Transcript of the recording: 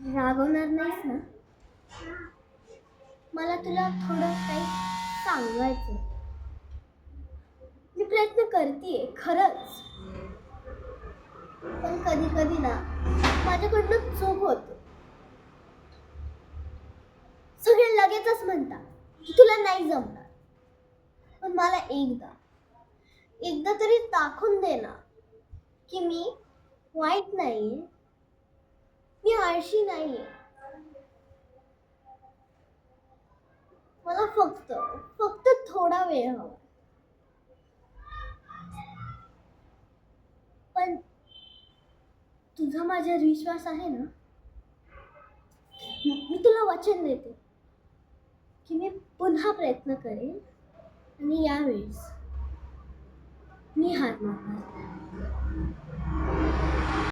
रागवणार नाहीस ना? मला तुला थोडं काही सांगायचं. मी प्रयत्न करतेय खरंच, पण कधी कधी ना माझ्याकडनं चूक होते. सगळे लगेचच म्हणतात की तुला नाही जमणार, पण मला एकदा एकदा तरी दाखवून दे ना की मी वाईट नाहीये, मी आळशी नाहीये. मला फक्त फक्त थोडा वेळ हवा. पण तुझा माझ्यावर विश्वास आहे ना? मी तुला वचन देते की मी पुन्हा प्रयत्न करेन आणि यावेळेस मी हार मानणार.